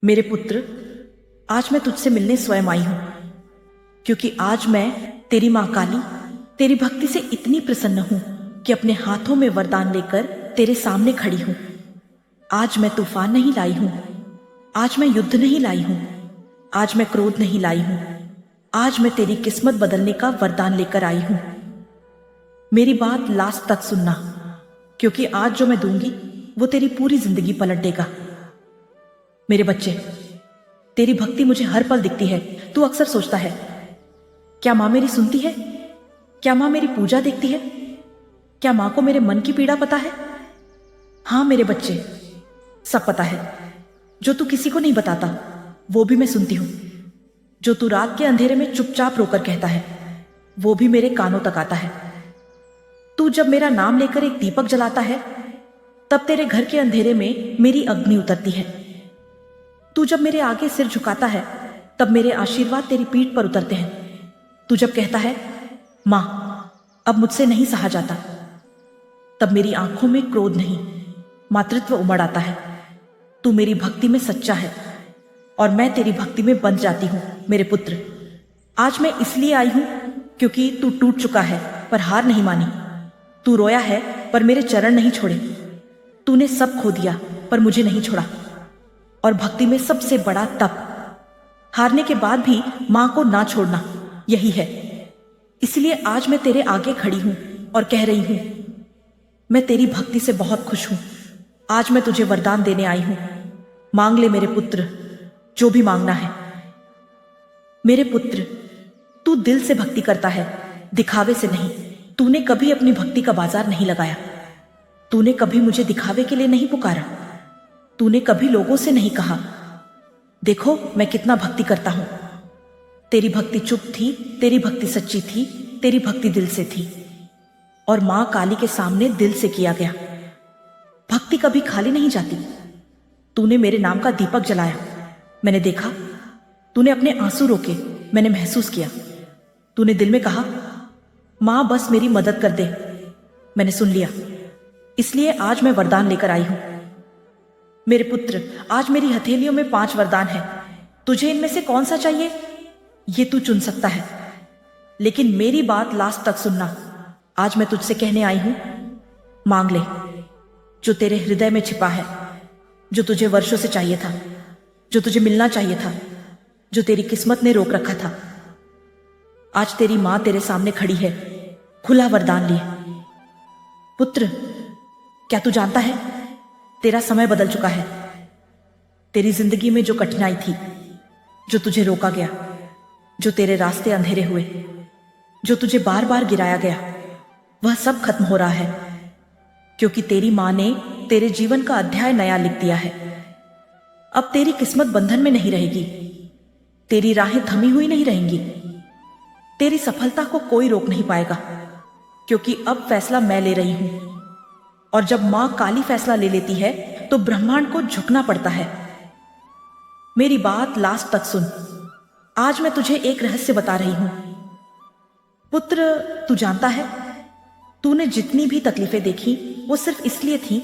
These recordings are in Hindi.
मेरे पुत्र, आज मैं तुझसे मिलने स्वयं आई हूं, क्योंकि आज मैं तेरी मां काली तेरी भक्ति से इतनी प्रसन्न हूं कि अपने हाथों में वरदान लेकर तेरे सामने खड़ी हूं। आज मैं तूफान नहीं लाई हूं, आज मैं युद्ध नहीं लाई हूं, आज मैं क्रोध नहीं लाई हूं, आज मैं तेरी किस्मत बदलने का वरदान लेकर आई हूं। मेरी बात लास्ट तक सुनना, क्योंकि आज जो मैं दूंगी वो तेरी पूरी जिंदगी पलट देगा। मेरे बच्चे, तेरी भक्ति मुझे हर पल दिखती है। तू अक्सर सोचता है, क्या मां मेरी सुनती है? क्या मां मेरी पूजा देखती है? क्या मां को मेरे मन की पीड़ा पता है? हां मेरे बच्चे, सब पता है। जो तू किसी को नहीं बताता वो भी मैं सुनती हूं। जो तू रात के अंधेरे में चुपचाप रोकर कहता है वो भी मेरे कानों तक आता है। तू जब मेरा नाम लेकर एक दीपक जलाता है तब तेरे घर के अंधेरे में मेरी अग्नि उतरती है। तू जब मेरे आगे सिर झुकाता है तब मेरे आशीर्वाद तेरी पीठ पर उतरते हैं। तू जब कहता है मां अब मुझसे नहीं सहा जाता, तब मेरी आंखों में क्रोध नहीं मातृत्व उमड़ आता है। तू मेरी भक्ति में सच्चा है और मैं तेरी भक्ति में बंध जाती हूं। मेरे पुत्र, आज मैं इसलिए आई हूं क्योंकि तू टूट चुका है पर हार नहीं मानी। तू रोया है पर मेरे चरण नहीं छोड़े। तूने सब खो दिया पर मुझे नहीं छोड़ा। और भक्ति में सबसे बड़ा तप हारने के बाद भी मां को ना छोड़ना, यही है। इसलिए आज मैं तेरे आगे खड़ी हूं और कह रही हूं, मैं तेरी भक्ति से बहुत खुश हूं। आज मैं तुझे वरदान देने आई हूं। मांग ले मेरे पुत्र, जो भी मांगना है। मेरे पुत्र, तू दिल से भक्ति करता है, दिखावे से नहीं। तूने कभी अपनी भक्ति का बाजार नहीं लगाया। तूने कभी मुझे दिखावे के लिए नहीं पुकारा। तूने कभी लोगों से नहीं कहा, देखो मैं कितना भक्ति करता हूं। तेरी भक्ति चुप थी, तेरी भक्ति सच्ची थी, तेरी भक्ति दिल से थी। और मां काली के सामने दिल से किया गया। भक्ति कभी खाली नहीं जाती। तूने मेरे नाम का दीपक जलाया, मैंने देखा। तूने अपने आंसू रोके, मैंने महसूस किया। तूने दिल में कहा मां बस मेरी मदद कर दे, मैंने सुन लिया। इसलिए आज मैं वरदान लेकर आई हूं। मेरे पुत्र, आज मेरी हथेलियों में 5 वरदान हैं। तुझे इनमें से कौन सा चाहिए ये तू चुन सकता है, लेकिन मेरी बात लास्ट तक सुनना। आज मैं तुझसे कहने आई हूं, मांग ले जो तेरे हृदय में छिपा है, जो तुझे वर्षों से चाहिए था, जो तुझे मिलना चाहिए था, जो तेरी किस्मत ने रोक रखा था। आज तेरी मां तेरे सामने खड़ी है, खुला वरदान लिए। पुत्र, क्या तू जानता है तेरा समय बदल चुका है। तेरी जिंदगी में जो कठिनाई थी, जो तुझे रोका गया, जो तेरे रास्ते अंधेरे हुए, जो तुझे बार बार गिराया गया, वह सब खत्म हो रहा है, क्योंकि तेरी मां ने तेरे जीवन का अध्याय नया लिख दिया है। अब तेरी किस्मत बंधन में नहीं रहेगी, तेरी राहें थमी हुई नहीं रहेंगी। तेरी सफलता को कोई रोक नहीं पाएगा, क्योंकि अब फैसला मैं ले रही हूं। और जब मां काली फैसला ले लेती है तो ब्रह्मांड को झुकना पड़ता है। मेरी बात लास्ट तक सुन। आज मैं तुझे एक रहस्य बता रही हूं। पुत्र, तू जानता है, तूने जितनी भी तकलीफें देखी वो सिर्फ इसलिए थी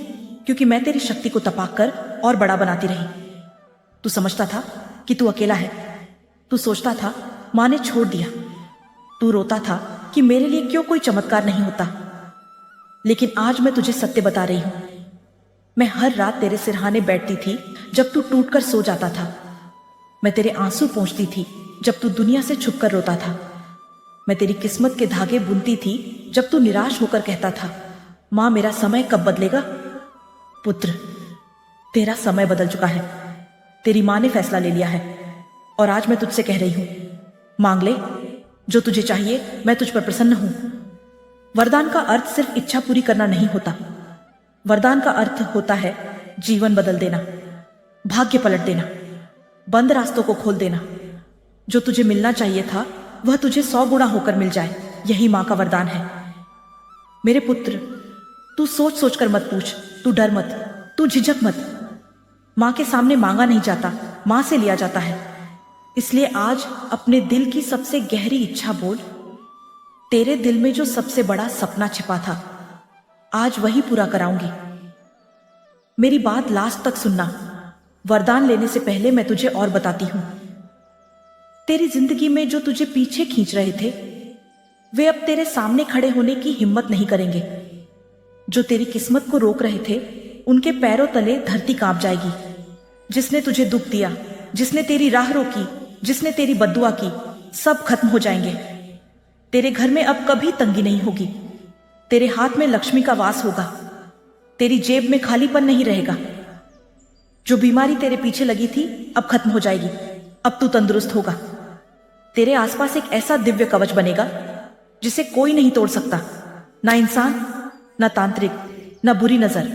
क्योंकि मैं तेरी शक्ति को तपाकर और बड़ा बनाती रही। तू समझता था कि तू अकेला है। तू सोचता था मां ने छोड़ दिया। तू रोता था कि मेरे लिए क्यों कोई चमत्कार नहीं होता। लेकिन आज मैं तुझे सत्य बता रही हूं। मैं हर रात तेरे सिरहाने बैठती थी जब तू टूटकर सो जाता था। मैं तेरे आंसू पोंछती थी जब तू दुनिया से छुपकर रोता था। मैं तेरी किस्मत के धागे बुनती थी जब तू निराश होकर कहता था, मां मेरा समय कब बदलेगा। पुत्र, तेरा समय बदल चुका है। तेरी मां ने फैसला ले लिया है और आज मैं तुझसे कह रही हूं, मांग ले जो तुझे चाहिए। मैं तुझ पर प्रसन्न हूं। वरदान का अर्थ सिर्फ इच्छा पूरी करना नहीं होता। वरदान का अर्थ होता है जीवन बदल देना, भाग्य पलट देना, बंद रास्तों को खोल देना। जो तुझे मिलना चाहिए था वह तुझे 100 गुना होकर मिल जाए, यही मां का वरदान है। मेरे पुत्र, तू सोच सोच कर मत पूछ, तू डर मत, तू झिझक मत। मां के सामने मांगा नहीं जाता, मां से लिया जाता है। इसलिए आज अपने दिल की सबसे गहरी इच्छा बोल। तेरे दिल में जो सबसे बड़ा सपना छिपा था, आज वही पूरा कराऊंगी। मेरी बात लास्ट तक सुनना। वरदान लेने से पहले मैं तुझे और बताती हूं। तेरी जिंदगी में जो तुझे पीछे खींच रहे थे, वे अब तेरे सामने खड़े होने की हिम्मत नहीं करेंगे। जो तेरी किस्मत को रोक रहे थे, उनके पैरों तले धरती कांप जाएगी। जिसने तुझे दुख दिया, जिसने तेरी राह रोकी, जिसने तेरी बद्दुआ की, सब खत्म हो जाएंगे। तेरे घर में अब कभी तंगी नहीं होगी। तेरे हाथ में लक्ष्मी का वास होगा। तेरी जेब में खालीपन नहीं रहेगा। जो बीमारी तेरे पीछे लगी थी अब खत्म हो जाएगी। अब तू तंदुरुस्त होगा। तेरे आसपास एक ऐसा दिव्य कवच बनेगा जिसे कोई नहीं तोड़ सकता, ना इंसान, ना तांत्रिक, ना बुरी नजर।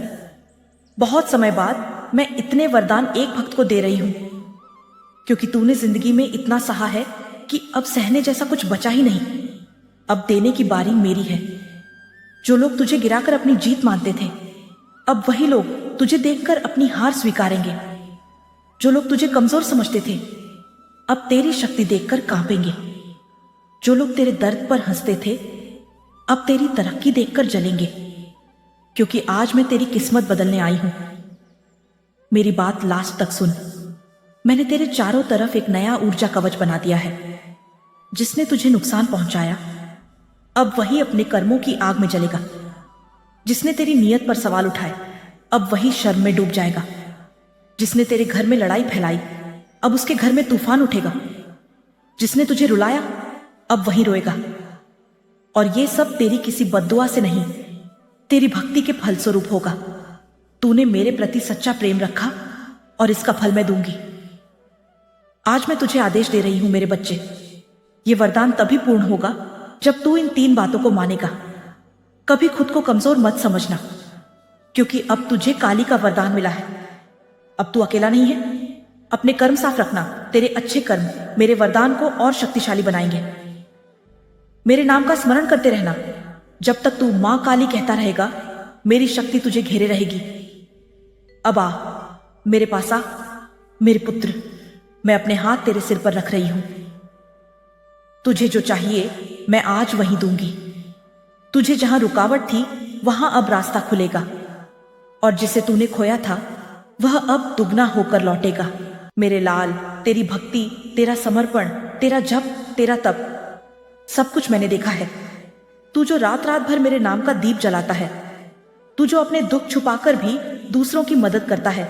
बहुत समय बाद मैं इतने वरदान एक भक्त को दे रही हूं, क्योंकि तूने जिंदगी में इतना सहा है कि अब सहने जैसा कुछ बचा ही नहीं। अब देने की बारी मेरी है। जो लोग तुझे गिराकर अपनी जीत मानते थे, अब वही लोग तुझे देखकर अपनी हार स्वीकारेंगे। जो लोग तुझे कमजोर समझते थे, अब तेरी शक्ति देखकर कांपेंगे। जो लोग तेरे दर्द पर हंसते थे, अब तेरी तरक्की देखकर जलेंगे, क्योंकि आज मैं तेरी किस्मत बदलने आई हूं। मेरी बात लास्ट तक सुन। मैंने तेरे चारों तरफ एक नया ऊर्जा कवच बना दिया है। जिसने तुझे नुकसान पहुंचाया, अब वही अपने कर्मों की आग में जलेगा। जिसने तेरी नीयत पर सवाल उठाए, अब वही शर्म में डूब जाएगा। जिसने तेरे घर में लड़ाई फैलाई, अब उसके घर में तूफान उठेगा। जिसने तुझे रुलाया, अब वही रोएगा। और ये सब तेरी किसी बद्दुआ से नहीं, तेरी भक्ति के फलस्वरूप होगा। तूने मेरे प्रति सच्चा प्रेम रखा और इसका फल मैं दूंगी। आज मैं तुझे आदेश दे रही हूं मेरे बच्चे। ये वरदान तभी पूर्ण होगा जब तू इन 3 बातों को मानेगा। कभी खुद को कमजोर मत समझना, क्योंकि अब तुझे काली का वरदान मिला है। अब तू अकेला नहीं है। अपने कर्म साफ रखना। तेरे अच्छे कर्म मेरे वरदान को और शक्तिशाली बनाएंगे। मेरे नाम का स्मरण करते रहना। जब तक तू मां काली कहता रहेगा, मेरी शक्ति तुझे घेरे रहेगी। अब आ, मेरे पास आ, मेरे पुत्र। मैं अपने हाथ तेरे सिर पर रख रही हूं। तुझे जो चाहिए मैं आज वहीं दूंगी। तुझे जहां रुकावट थी, वहां अब रास्ता खुलेगा, और जिसे तूने खोया था वह अब दुगना होकर लौटेगा। मेरे लाल, तेरी भक्ति, तेरा समर्पण, तेरा जप, तेरा तप, सब कुछ मैंने देखा है। तू जो रात रात भर मेरे नाम का दीप जलाता है, तू जो अपने दुख छुपाकर भी दूसरों की मदद करता है,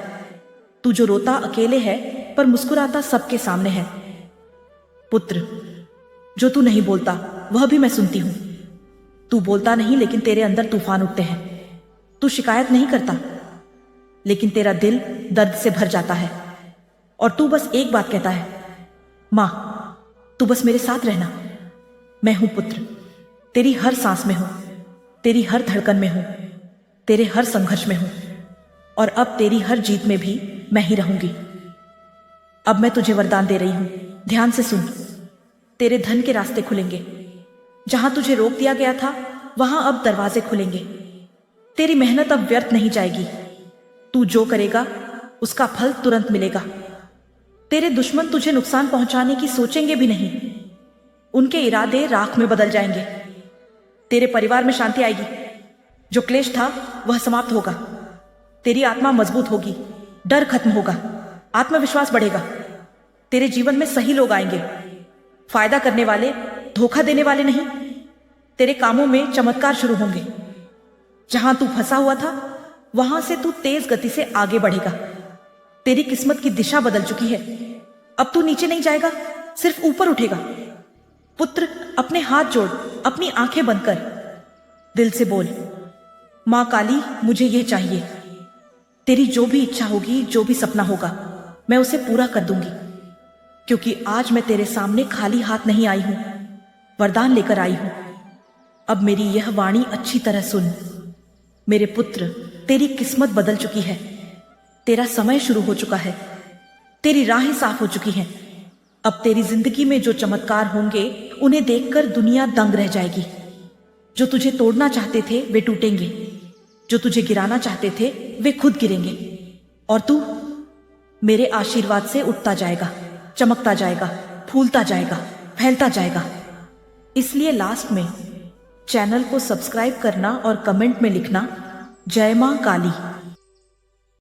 तू जो रोता अकेले है पर मुस्कुराता सबके सामने है। पुत्र, जो तू नहीं बोलता वह भी मैं सुनती हूं। तू बोलता नहीं, लेकिन तेरे अंदर तूफान उठते हैं। तू शिकायत नहीं करता, लेकिन तेरा दिल दर्द से भर जाता है। और तू बस एक बात कहता है, मां, तू बस मेरे साथ रहना। मैं हूं पुत्र, तेरी हर सांस में हूं, तेरी हर धड़कन में हूं, तेरे हर संघर्ष में हूं, और अब तेरी हर जीत में भी मैं ही रहूंगी। अब मैं तुझे वरदान दे रही हूं, ध्यान से सुन। तेरे धन के रास्ते खुलेंगे। जहां तुझे रोक दिया गया था, वहां अब दरवाजे खुलेंगे। तेरी मेहनत अब व्यर्थ नहीं जाएगी। तू जो करेगा उसका फल तुरंत मिलेगा। तेरे दुश्मन तुझे नुकसान पहुंचाने की सोचेंगे भी नहीं। उनके इरादे राख में बदल जाएंगे। तेरे परिवार में शांति आएगी। जो क्लेश था वह समाप्त होगा। तेरी आत्मा मजबूत होगी, डर खत्म होगा, आत्मविश्वास बढ़ेगा। तेरे जीवन में सही लोग आएंगे, फायदा करने वाले, धोखा देने वाले नहीं। तेरे कामों में चमत्कार शुरू होंगे। जहां तू फंसा हुआ था, वहां से तू तेज गति से आगे बढ़ेगा। तेरी किस्मत की दिशा बदल चुकी है। अब तू नीचे नहीं जाएगा, सिर्फ ऊपर उठेगा। पुत्र, अपने हाथ जोड़, अपनी आंखें बंद कर, दिल से बोल, मां काली, मुझे यह चाहिए। तेरी जो भी इच्छा होगी, जो भी सपना होगा, मैं उसे पूरा कर दूंगी। क्योंकि आज मैं तेरे सामने खाली हाथ नहीं आई हूं, वरदान लेकर आई हूं। अब मेरी यह वाणी अच्छी तरह सुन। मेरे पुत्र, तेरी किस्मत बदल चुकी है। तेरा समय शुरू हो चुका है। तेरी राहें साफ हो चुकी हैं। अब तेरी जिंदगी में जो चमत्कार होंगे, उन्हें देखकर दुनिया दंग रह जाएगी। जो तुझे तोड़ना चाहते थे वे टूटेंगे। जो तुझे गिराना चाहते थे वे खुद गिरेंगे। और तू मेरे आशीर्वाद से उठता जाएगा, चमकता जाएगा, फूलता जाएगा, फैलता जाएगा। इसलिए लास्ट में चैनल को सब्सक्राइब करना और कमेंट में लिखना, जय मां काली।